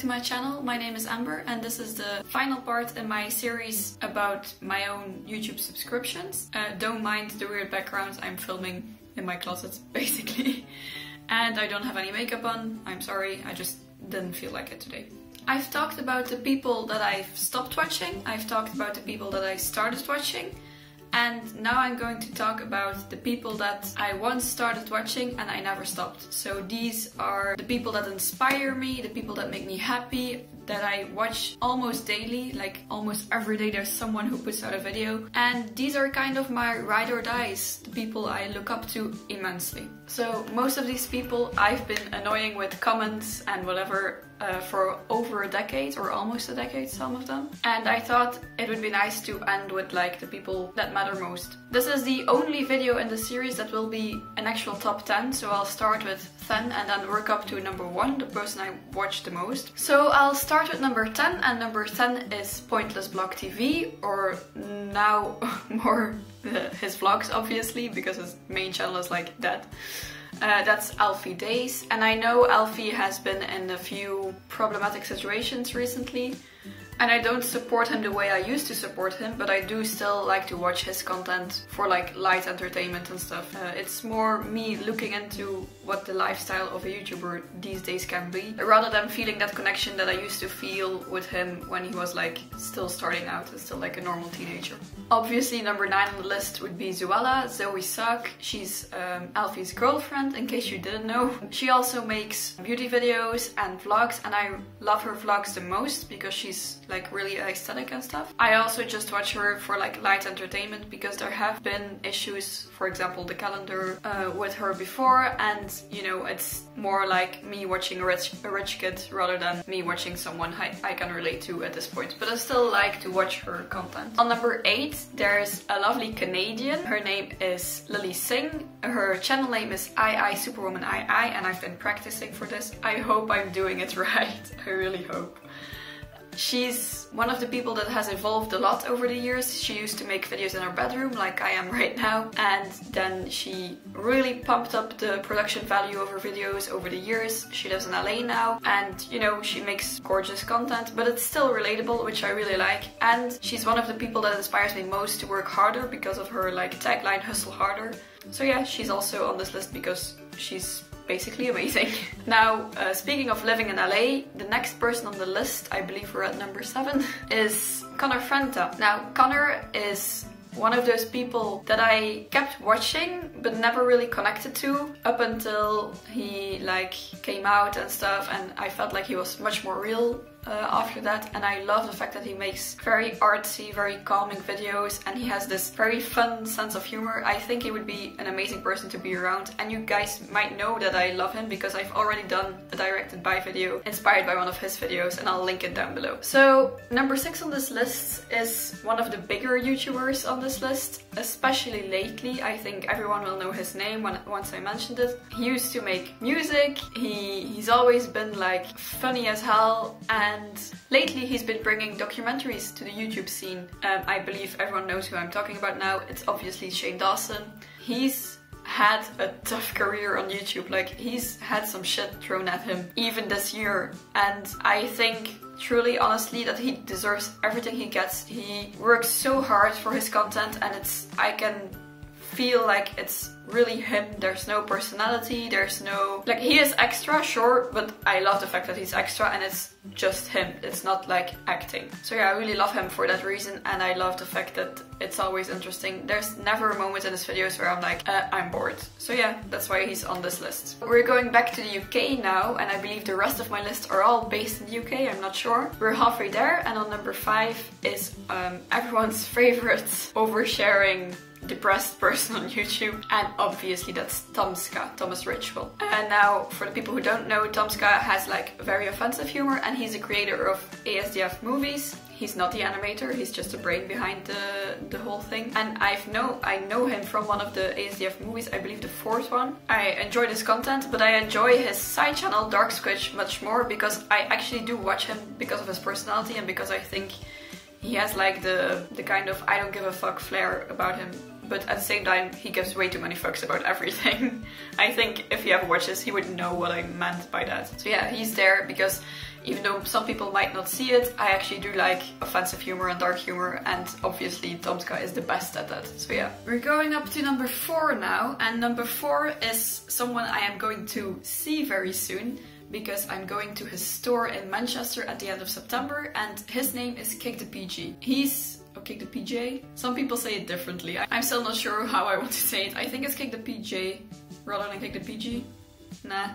my channel. My name is Amber and this is the final part in my series about my own YouTube subscriptions. Don't mind the weird background, I'm filming in my closet basically. And I don't have any makeup on, I'm sorry, I just didn't feel like it today. I've talked about the people that I've stopped watching, I've talked about the people that I started watching, and now I'm going to talk about the people that I once started watching and I never stopped. So these are the people that inspire me, the people that make me happy, that I watch almost daily, like almost every day there's someone who puts out a video. And these are kind of my ride or dies, the people I look up to immensely. So most of these people I've been annoying with comments and whatever for over a decade, or almost a decade, some of them. And I thought it would be nice to end with like the people that matter most. This is the only video in the series that will be an actual top 10, so I'll start with 10 and then work up to number 1, the person I watched the most. So I'll start with number 10, and number 10 is Pointless Blog TV, or now more his vlogs obviously, because his main channel is like that. That's Alfie Days, and I know Alfie has been in a few problematic situations recently, and I don't support him the way I used to support him, but I do still like to watch his content for like light entertainment and stuff. It's more me looking into what the lifestyle of a YouTuber these days can be, rather than feeling that connection that I used to feel with him when he was like still starting out and still like a normal teenager. Obviously number 9 on the list would be Zoella, Zoe Suck. She's Alfie's girlfriend, in case you didn't know. She also makes beauty videos and vlogs, and I love her vlogs the most because she's like really aesthetic and stuff. I also just watch her for like light entertainment because there have been issues, for example the calendar with her before, and you know, it's more like me watching a rich kid rather than me watching someone I can relate to at this point, but I still like to watch her content. On number 8 there's a lovely Canadian. Her name is Lilly Singh. Her channel name is I Superwoman I, and I've been practicing for this. I hope I'm doing it right. I really hope. She's one of the people that has evolved a lot over the years. She used to make videos in her bedroom like I am right now, and then she really pumped up the production value of her videos over the years. She lives in LA now, and you know, she makes gorgeous content, but it's still relatable, which I really like. And she's one of the people that inspires me most to work harder because of her like tagline, hustle harder. So yeah, she's also on this list because she's basically amazing. Now, speaking of living in LA, the next person on the list, I believe we're at number 7, is Franta. Now, Connor is one of those people that I kept watching but never really connected to up until he like came out and stuff, and I felt like he was much more real after that. And I love the fact that he makes very artsy, very calming videos, and he has this very fun sense of humor. I think he would be an amazing person to be around, and you guys might know that I love him because I've already done a directed by video inspired by one of his videos, and I'll link it down below. So number 6 on this list is one of the bigger YouTubers on this list, especially lately. I think everyone will know his name once I mentioned it. He used to make music, he's always been like funny as hell, and lately he's been bringing documentaries to the YouTube scene. I believe everyone knows who I'm talking about now. It's obviously Shane Dawson. He's had a tough career on YouTube, like he's had some shit thrown at him even this year, and I think truly honestly that he deserves everything he gets. He works so hard for his content, and I can feel like it's really him. There's no personality, there's no... like, he is extra, sure, but I love the fact that he's extra and it's just him. It's not like acting. So yeah, I really love him for that reason, and I love the fact that it's always interesting. There's never a moment in his videos where I'm like, I'm bored. So yeah, that's why he's on this list. We're going back to the UK now, and I believe the rest of my list are all based in the UK, I'm not sure. We're halfway there, and on number 5 is everyone's favorite oversharing depressed person on YouTube, and obviously that's Tomska, Thomas Ritual. And now, for the people who don't know, Tomska has like very offensive humor, and he's a creator of ASDF movies. He's not the animator, he's just the brain behind the whole thing. And I know him from one of the ASDF movies, I believe the 4th one. I enjoy his content, but I enjoy his side channel, Dark Squidge, much more because I actually do watch him because of his personality and because I think he has like the kind of I don't give a fuck flair about him but at the same time he gives way too many fucks about everything. I think if he ever watches he would know what I meant by that. So yeah, he's there because even though some people might not see it, I actually do like offensive humor and dark humor, and obviously Tomska is the best at that. So yeah. We're going up to number 4 now, and number 4 is someone I am going to see very soon, because I'm going to his store in Manchester at the end of September, and his name is Kick the PG. He's... oh, Kick the PJ? Some people say it differently. I'm still not sure how I want to say it. I think it's Kick the PJ rather than Kick the PG. Nah.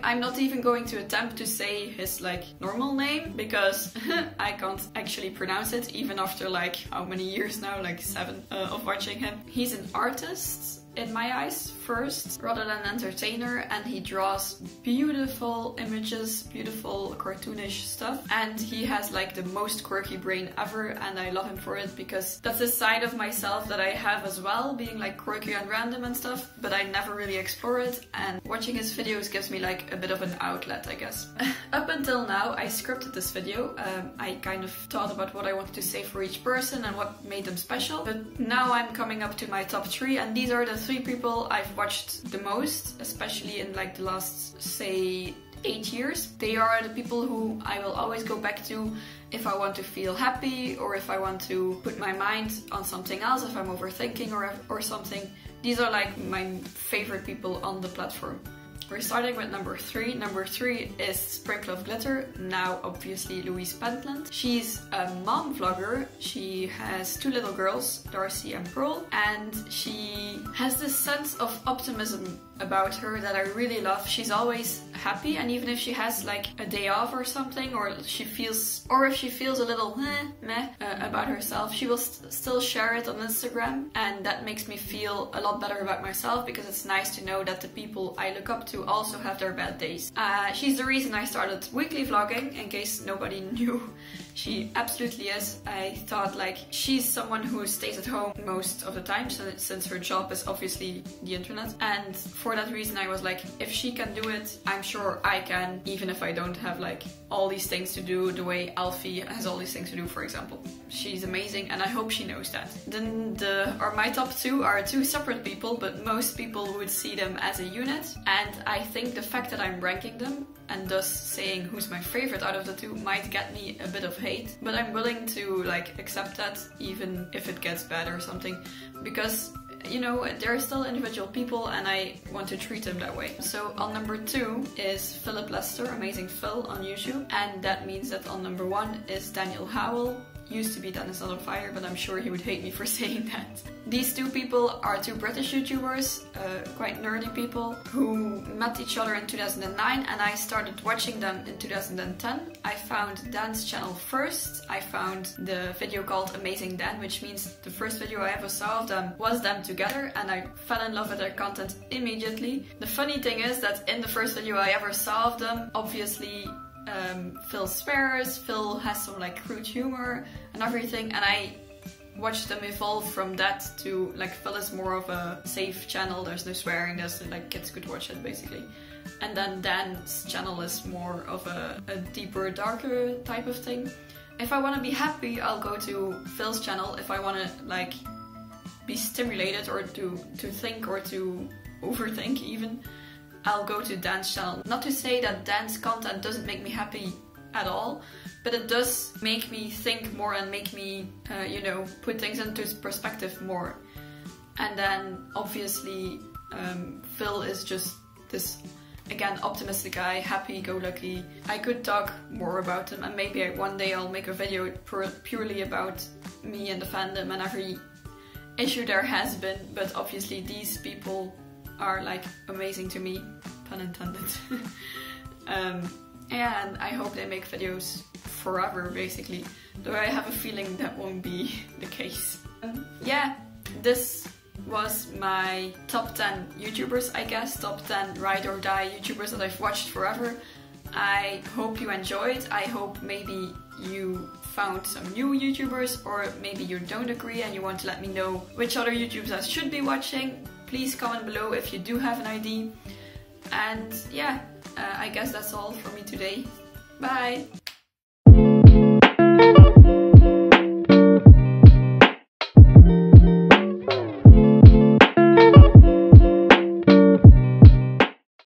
I'm not even going to attempt to say his like normal name because I can't actually pronounce it even after like how many years now, like 7 of watching him. He's an artist in my eyes first rather than an entertainer, and he draws beautiful images, beautiful cartoonish stuff, and he has like the most quirky brain ever, and I love him for it because that's a side of myself that I have as well, being like quirky and random and stuff, but I never really explore it, and watching his videos gives me like a bit of an outlet, I guess. Up until now I scripted this video. I kind of thought about what I wanted to say for each person and what made them special, but now I'm coming up to my top 3, and these are the 3 people I've watched the most, especially in like the last, say, 8 years. They are the people who I will always go back to if I want to feel happy, or if I want to put my mind on something else, if I'm overthinking or something. These are like my favorite people on the platform. We're starting with number 3. Number 3 is Sprinkle of Glitter, now obviously Louise Pentland. She's a mom vlogger. She has 2 little girls, Darcy and Pearl, and she has this sense of optimism about her that I really love. She's always happy, and even if she has like a day off or something, or if she feels a little meh about herself, she will still share it on Instagram, and that makes me feel a lot better about myself because it's nice to know that the people I look up to also have their bad days. She's the reason I started weekly vlogging, in case nobody knew. She absolutely is. I thought like she's someone who stays at home most of the time since her job is obviously the internet, and for that reason I was like, if she can do it, I'm sure I can, even if I don't have like all these things to do the way Alfie has all these things to do, for example. She's amazing, and I hope she knows that. Then my top 2 are 2 separate people, but most people would see them as a unit, and I think the fact that I'm ranking them and thus saying who's my favorite out of the 2 might get me a bit of hate, but I'm willing to like accept that even if it gets bad or something, because you know, they're still individual people and I want to treat them that way. So on number 2 is Philip Lester, Amazing Phil on YouTube, and that means that on number 1 is Daniel Howell. Used to be Dennis Not on Fire, but I'm sure he would hate me for saying that. These 2 people are 2 British YouTubers, quite nerdy people, who met each other in 2009, and I started watching them in 2010. I found Dan's channel first. I found the video called Amazing Dan, which means the first video I ever saw of them was them together, and I fell in love with their content immediately. The funny thing is that in the first video I ever saw of them, obviously Phil swears, Phil has some like crude humor and everything, and I watched them evolve from that to like Phil is more of a safe channel, there's no swearing, there's like kids could watch it basically. And then Dan's channel is more of a deeper, darker type of thing. If I want to be happy, I'll go to Phil's channel. If I want to like be stimulated or to think or to overthink even, I'll go to Dan's channel. Not to say that Dan's content doesn't make me happy at all, but it does make me think more and make me, you know, put things into perspective more. And then obviously Phil is just this, again, optimistic guy, happy-go-lucky. I could talk more about him, and maybe one day I'll make a video purely about me and the fandom and every issue there has been, but obviously these people are like amazing to me, pun intended. And I hope they make videos forever basically, though I have a feeling that won't be the case. Yeah, this was my top 10 YouTubers, I guess, top 10 ride or die YouTubers that I've watched forever. I hope you enjoyed. I hope maybe you found some new YouTubers, or maybe you don't agree and you want to let me know which other YouTubers I should be watching. Please comment below if you do have an idea. And yeah, I guess that's all for me today. Bye!